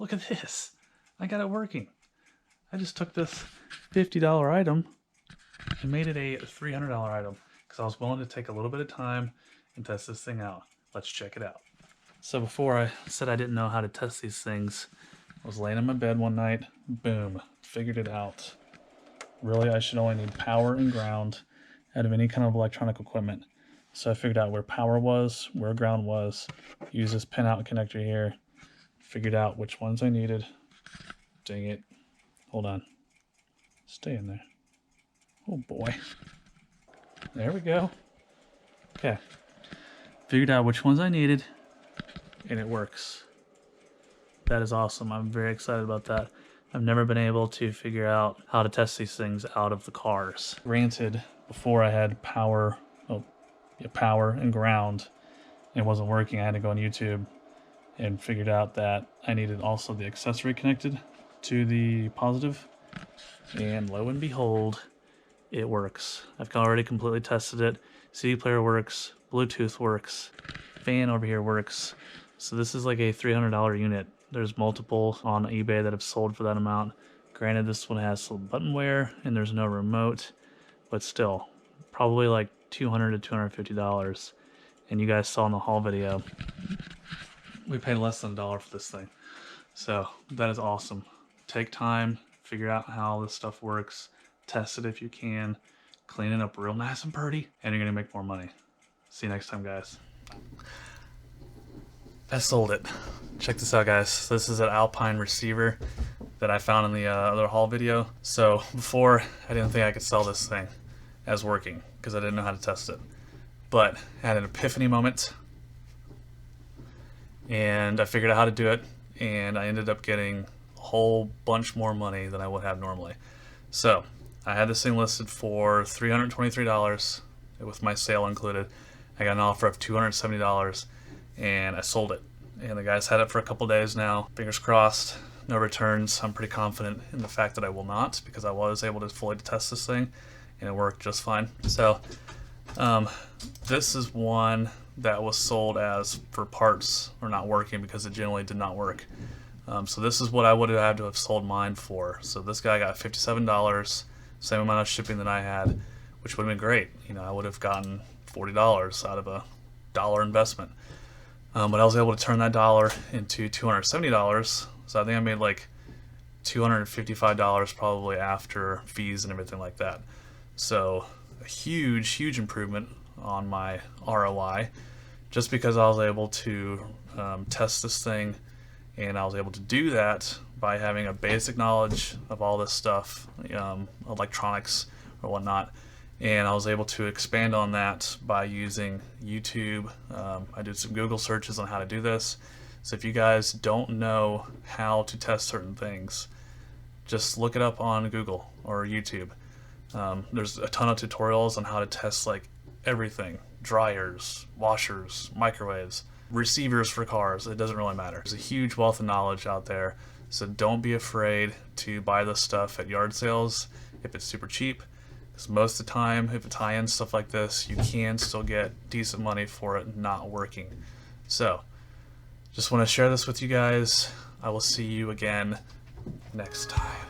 look at this. I got it working. I just took this $50 item and made it a $300 item because I was willing to take a little bit of time and test this thing out. Let's check it out. So before I said I didn't know how to test these things, I was laying in my bed one night, boom, figured it out. Really, I should only need power and ground out of any kind of electronic equipment. So I figured out where power was, where ground was, use this pinout connector here, figured out which ones I needed. Dang it. Hold on. Stay in there. Oh boy. There we go. Okay. Figured out which ones I needed, and it works. That is awesome. I'm very excited about that. I've never been able to figure out how to test these things out of the cars. Granted, before I had power and ground, and it wasn't working. I had to go on YouTube and figured out that I needed also the accessory connected to the positive. And lo and behold, it works. I've already completely tested it. CD player works, Bluetooth works, fan over here works. So this is like a $300 unit. There's multiple on eBay that have sold for that amount. Granted, this one has some button wear and there's no remote, but still, probably like $200 to $250. And you guys saw in the haul video, we paid less than $1 for this thing. So that is awesome. Take time, figure out how this stuff works, test it if you can, clean it up real nice and pretty, and you're gonna make more money. See you next time, guys. I sold it. Check this out, guys. This is an Alpine receiver that I found in the other haul video. So before, I didn't think I could sell this thing as working because I didn't know how to test it. But I had an epiphany moment and I figured out how to do it, and I ended up getting a whole bunch more money than I would have normally. So I had this thing listed for $323 with my sale included. I got an offer of $270 and I sold it. And the guy's had it for a couple days now. Fingers crossed, no returns. I'm pretty confident in the fact that I will not, because I was able to fully test this thing and it worked just fine. So this is one that was sold as for parts or not working because it generally did not work. So this is what I would have had to have sold mine for. So this guy got $57, same amount of shipping that I had, which would have been great. You know, I would have gotten $40 out of a $1 investment. But I was able to turn that $1 into $270. So I think I made like $255 probably after fees and everything like that. So a huge improvement on my ROI, just because I was able to test this thing, and I was able to do that by having a basic knowledge of all this stuff, electronics or whatnot. And I was able to expand on that by using YouTube. I did some Google searches on how to do this. So if you guys don't know how to test certain things, just look it up on Google or YouTube. There's a ton of tutorials on how to test like everything: dryers, washers, microwaves, receivers for cars. It doesn't really matter. There's a huge wealth of knowledge out there. So don't be afraid to buy this stuff at yard sales if it's super cheap. Most of the time, if it's high-end stuff like this, you can still get decent money for it not working. So, just want to share this with you guys. I will see you again next time.